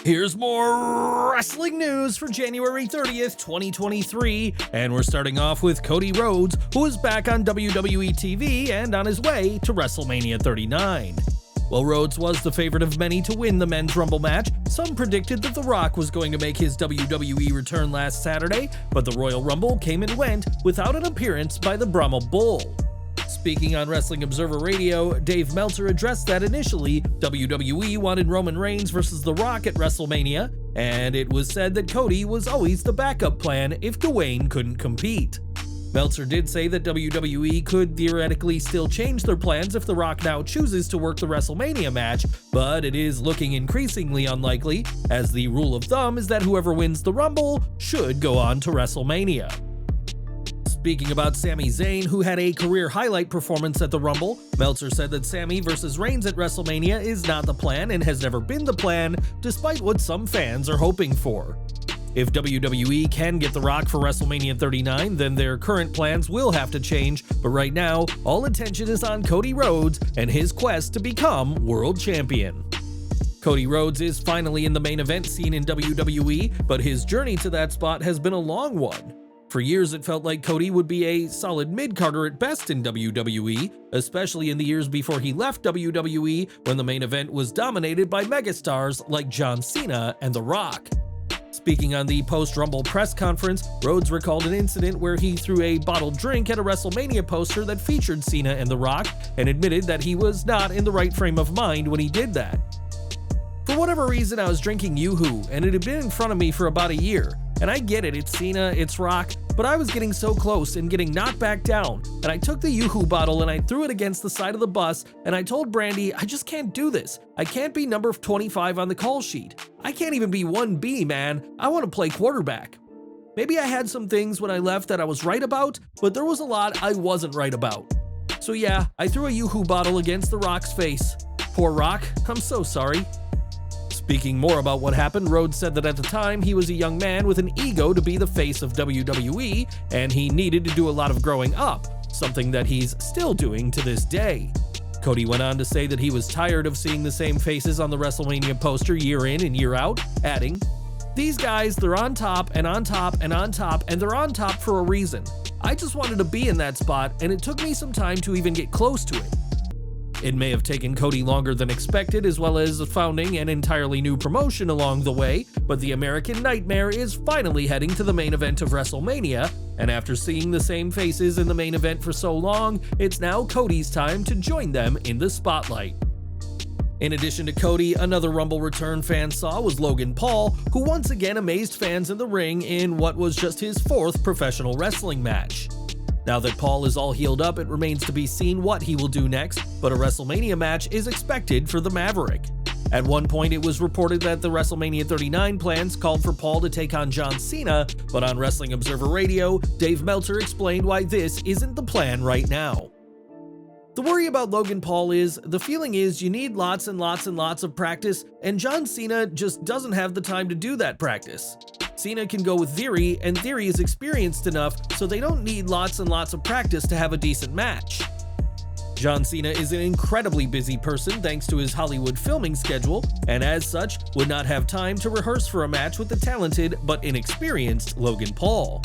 Here's more wrestling news for January 30th, 2023, and we're starting off with Cody Rhodes, who is back on WWE TV and on his way to WrestleMania 39. While Rhodes was the favorite of many to win the Men's Rumble match, some predicted that The Rock was going to make his WWE return last Saturday, but the Royal Rumble came and went without an appearance by the Brahma Bull. Speaking on Wrestling Observer Radio, Dave Meltzer addressed that initially WWE wanted Roman Reigns versus The Rock at WrestleMania, and it was said that Cody was always the backup plan if Dwayne couldn't compete. Meltzer did say that WWE could theoretically still change their plans if The Rock now chooses to work the WrestleMania match, but it is looking increasingly unlikely, as the rule of thumb is that whoever wins the Rumble should go on to WrestleMania. Speaking about Sami Zayn, who had a career highlight performance at the Rumble, Meltzer said that Sami versus Reigns at WrestleMania is not the plan and has never been the plan, despite what some fans are hoping for. If WWE can get The Rock for WrestleMania 39, then their current plans will have to change, but right now, all attention is on Cody Rhodes and his quest to become world champion. Cody Rhodes is finally in the main event scene in WWE, but his journey to that spot has been a long one. For years, it felt like Cody would be a solid mid-carder at best in WWE, especially in the years before he left WWE when the main event was dominated by megastars like John Cena and The Rock. Speaking on the post-Rumble press conference, Rhodes recalled an incident where he threw a bottled drink at a WrestleMania poster that featured Cena and The Rock and admitted that he was not in the right frame of mind when he did that. For whatever reason, I was drinking Yoo-Hoo, and it had been in front of me for about a year. And I get it, it's Cena, it's Rock, but I was getting so close and getting knocked back down, and I took the Yoo-Hoo bottle and I threw it against the side of the bus, and I told Brandy, I just can't do this. I can't be number 25 on the call sheet. I can't even be 1B, man. I want to play quarterback. Maybe I had some things when I left that I was right about, but there was a lot I wasn't right about. So yeah, I threw a Yoo-Hoo bottle against the Rock's face. Poor Rock, I'm so sorry. Speaking more about what happened, Rhodes said that at the time he was a young man with an ego to be the face of WWE, and he needed to do a lot of growing up, something that he's still doing to this day. Cody went on to say that he was tired of seeing the same faces on the WrestleMania poster year in and year out, adding, "These guys, they're on top and on top and on top, and they're on top for a reason. I just wanted to be in that spot, and it took me some time to even get close to it." It may have taken Cody longer than expected, as well as founding an entirely new promotion along the way, but the American Nightmare is finally heading to the main event of WrestleMania, and after seeing the same faces in the main event for so long, it's now Cody's time to join them in the spotlight. In addition to Cody, another Rumble return fans saw was Logan Paul, who once again amazed fans in the ring in what was just his 4th professional wrestling match. Now that Paul is all healed up, it remains to be seen what he will do next, but a WrestleMania match is expected for the Maverick. At one point, it was reported that the WrestleMania 39 plans called for Paul to take on John Cena, but on Wrestling Observer Radio, Dave Meltzer explained why this isn't the plan right now. The worry about Logan Paul is, the feeling is you need lots and lots and lots of practice, and John Cena just doesn't have the time to do that practice. Cena can go with Theory, and Theory is experienced enough, so they don't need lots and lots of practice to have a decent match. John Cena is an incredibly busy person thanks to his Hollywood filming schedule, and as such, would not have time to rehearse for a match with the talented but inexperienced Logan Paul.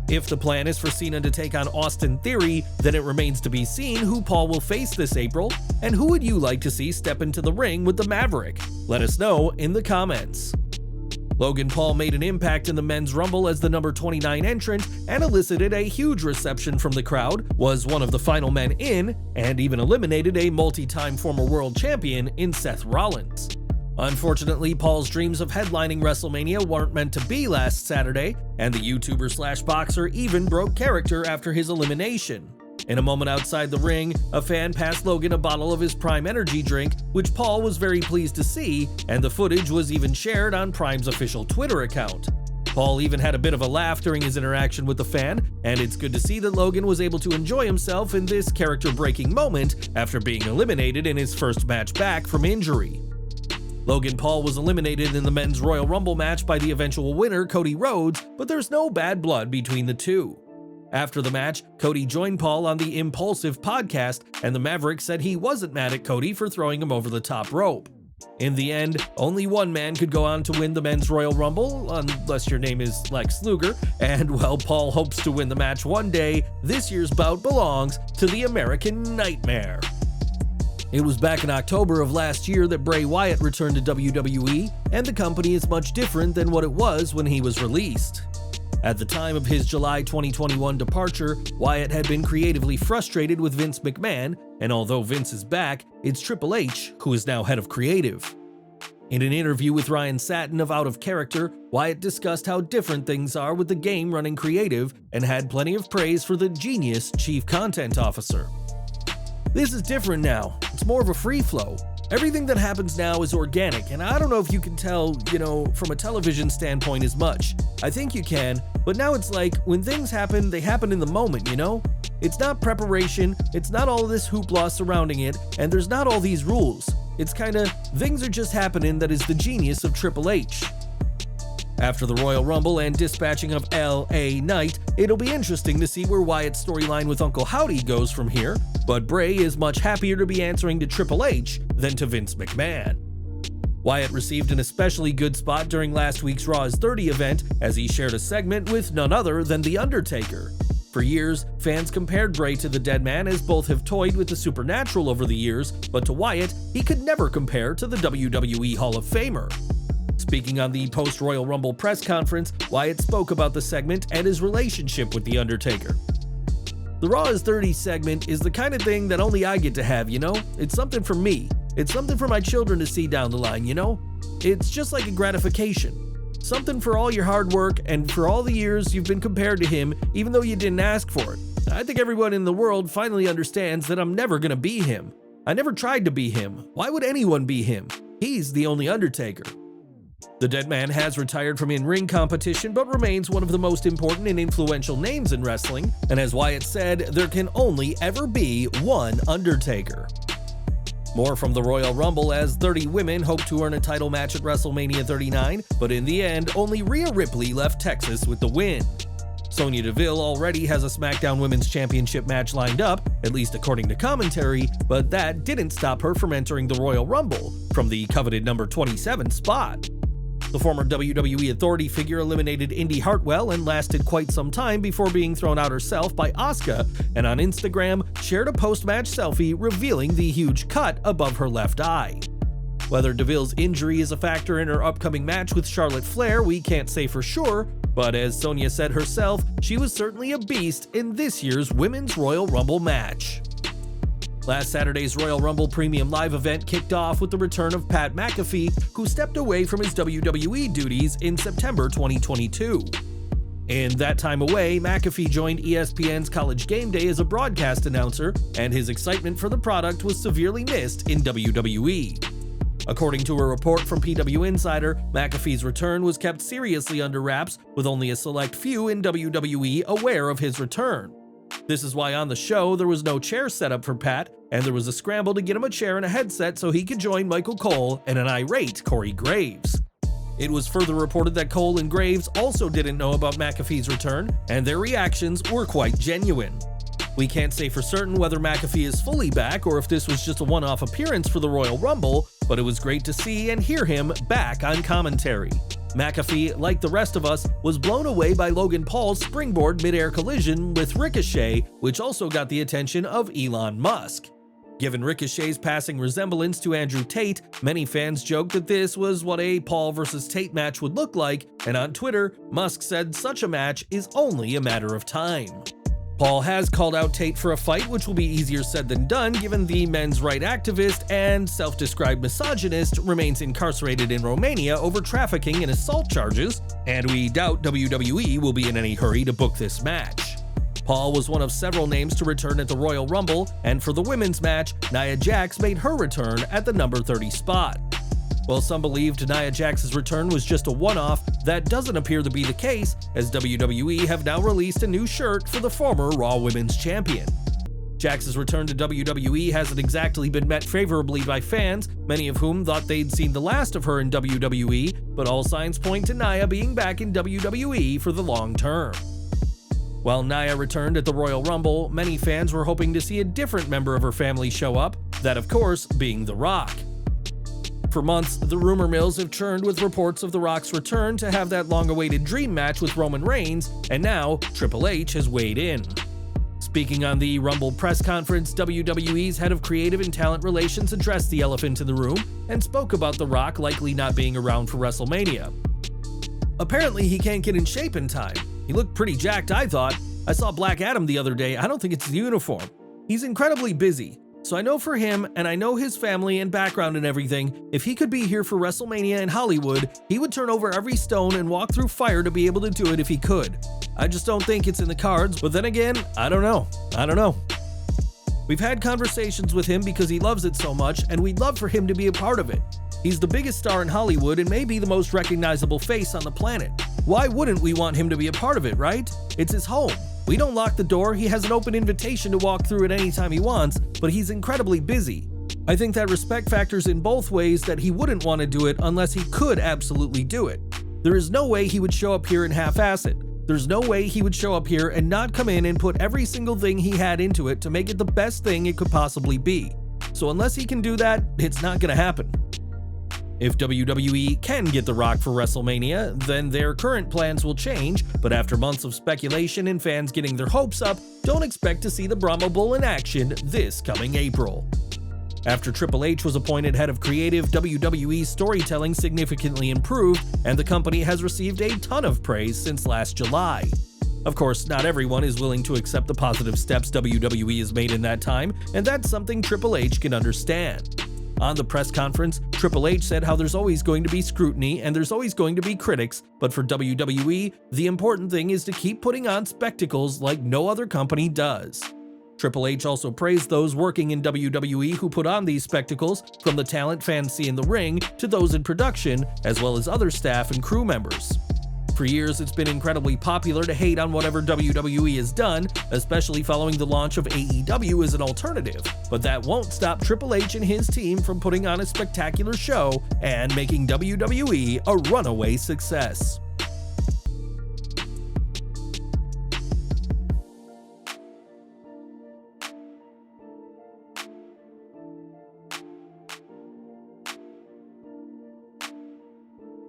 If the plan is for Cena to take on Austin Theory, then it remains to be seen who Paul will face this April, and who would you like to see step into the ring with the Maverick? Let us know in the comments. Logan Paul made an impact in the Men's Rumble as the number 29 entrant and elicited a huge reception from the crowd, was one of the final men in, and even eliminated a multi-time former world champion in Seth Rollins. Unfortunately, Paul's dreams of headlining WrestleMania weren't meant to be last Saturday, and the YouTuber/boxer even broke character after his elimination. In a moment outside the ring, a fan passed Logan a bottle of his Prime energy drink, which Paul was very pleased to see, and the footage was even shared on Prime's official Twitter account. Paul even had a bit of a laugh during his interaction with the fan, and it's good to see that Logan was able to enjoy himself in this character-breaking moment after being eliminated in his first match back from injury. Logan Paul was eliminated in the Men's Royal Rumble match by the eventual winner, Cody Rhodes, but there's no bad blood between the two. After the match, Cody joined Paul on the Impulsive podcast, and the Maverick said he wasn't mad at Cody for throwing him over the top rope. In the end, only one man could go on to win the Men's Royal Rumble, unless your name is Lex Luger, and while Paul hopes to win the match one day, this year's bout belongs to the American Nightmare. It was back in October of last year that Bray Wyatt returned to WWE, and the company is much different than what it was when he was released. At the time of his July 2021 departure, Wyatt had been creatively frustrated with Vince McMahon, and although Vince is back, it's Triple H who is now head of creative. In an interview with Ryan Satin of Out of Character, Wyatt discussed how different things are with the game running creative and had plenty of praise for the genius chief content officer. This is different now. It's more of a free flow. Everything that happens now is organic, and I don't know if you can tell, from a television standpoint as much. I think you can, but now it's like, when things happen, they happen in the moment, It's not preparation, it's not all this hoopla surrounding it, and there's not all these rules. It's kinda, things are just happening. That is the genius of Triple H. After the Royal Rumble and dispatching of L.A. Knight, it'll be interesting to see where Wyatt's storyline with Uncle Howdy goes from here, but Bray is much happier to be answering to Triple H than to Vince McMahon. Wyatt received an especially good spot during last week's Raw is 30 event as he shared a segment with none other than The Undertaker. For years, fans compared Bray to the Dead Man as both have toyed with the supernatural over the years, but to Wyatt, he could never compare to the WWE Hall of Famer. Speaking on the post-Royal Rumble press conference, Wyatt spoke about the segment and his relationship with The Undertaker. The Raw is 30 segment is the kind of thing that only I get to have, It's something for me. It's something for my children to see down the line, It's just like a gratification. Something for all your hard work and for all the years you've been compared to him, even though you didn't ask for it. I think everyone in the world finally understands that I'm never gonna be him. I never tried to be him. Why would anyone be him? He's the only Undertaker. The Dead Man has retired from in-ring competition but remains one of the most important and influential names in wrestling, and as Wyatt said, there can only ever be one Undertaker. More from the Royal Rumble as 30 women hope to earn a title match at WrestleMania 39, but in the end, only Rhea Ripley left Texas with the win. Sonya Deville already has a SmackDown Women's Championship match lined up, at least according to commentary, but that didn't stop her from entering the Royal Rumble from the coveted number 27 spot. The former WWE Authority figure eliminated Indy Hartwell and lasted quite some time before being thrown out herself by Asuka, and on Instagram shared a post-match selfie revealing the huge cut above her left eye. Whether Deville's injury is a factor in her upcoming match with Charlotte Flair, we can't say for sure, but as Sonya said herself, she was certainly a beast in this year's Women's Royal Rumble match. Last Saturday's Royal Rumble Premium Live event kicked off with the return of Pat MacAfee, who stepped away from his WWE duties in September 2022. In that time away, MacAfee joined ESPN's College Game Day as a broadcast announcer, and his excitement for the product was severely missed in WWE. According to a report from PW Insider, McAfee's return was kept seriously under wraps, with only a select few in WWE aware of his return. This is why on the show there was no chair set up for Pat, and there was a scramble to get him a chair and a headset so he could join Michael Cole and an irate Corey Graves. It was further reported that Cole and Graves also didn't know about McAfee's return, and their reactions were quite genuine. We can't say for certain whether McAfee is fully back or if this was just a one-off appearance for the Royal Rumble, but it was great to see and hear him back on commentary. McAfee, like the rest of us, was blown away by Logan Paul's springboard mid-air collision with Ricochet, which also got the attention of Elon Musk. Given Ricochet's passing resemblance to Andrew Tate, many fans joked that this was what a Paul vs. Tate match would look like, and on Twitter, Musk said such a match is only a matter of time. Paul has called out Tate for a fight, which will be easier said than done given the men's rights activist and self-described misogynist remains incarcerated in Romania over trafficking and assault charges, and we doubt WWE will be in any hurry to book this match. Paul was one of several names to return at the Royal Rumble, and for the women's match, Nia Jax made her return at the number 30 spot. While some believed Nia Jax's return was just a one-off, that doesn't appear to be the case, as WWE have now released a new shirt for the former Raw Women's Champion. Jax's return to WWE hasn't exactly been met favorably by fans, many of whom thought they'd seen the last of her in WWE, but all signs point to Nia being back in WWE for the long term. While Nia returned at the Royal Rumble, many fans were hoping to see a different member of her family show up, that of course being The Rock. For months, the rumor mills have churned with reports of The Rock's return to have that long-awaited dream match with Roman Reigns, and now Triple H has weighed in. Speaking on the Rumble press conference, WWE's head of creative and talent relations addressed the elephant in the room and spoke about The Rock likely not being around for WrestleMania. Apparently, he can't get in shape in time. He looked pretty jacked, I thought. I saw Black Adam the other day. I don't think it's the uniform. He's incredibly busy. So I know for him, and I know his family and background and everything, if he could be here for WrestleMania in Hollywood, he would turn over every stone and walk through fire to be able to do it if he could. I just don't think it's in the cards, but then again, I don't know. We've had conversations with him because he loves it so much, and we'd love for him to be a part of it. He's the biggest star in Hollywood and maybe the most recognizable face on the planet. Why wouldn't we want him to be a part of it, right? It's his home. We don't lock the door, he has an open invitation to walk through it anytime he wants, but he's incredibly busy. I think that respect factors in both ways that he wouldn't want to do it unless he could absolutely do it. There is no way he would show up here and half-ass it. There's no way he would show up here and not come in and put every single thing he had into it to make it the best thing it could possibly be. So unless he can do that, it's not gonna happen. If WWE can get The Rock for WrestleMania, then their current plans will change, but after months of speculation and fans getting their hopes up, don't expect to see the Brahma Bull in action this coming April. After Triple H was appointed head of creative, WWE's storytelling significantly improved, and the company has received a ton of praise since last July. Of course, not everyone is willing to accept the positive steps WWE has made in that time, and that's something Triple H can understand. On the press conference, Triple H said how there's always going to be scrutiny and there's always going to be critics, but for WWE, the important thing is to keep putting on spectacles like no other company does. Triple H also praised those working in WWE who put on these spectacles, from the talent fans see in the ring to those in production, as well as other staff and crew members. For years, it's been incredibly popular to hate on whatever WWE has done, especially following the launch of AEW as an alternative, but that won't stop Triple H and his team from putting on a spectacular show and making WWE a runaway success.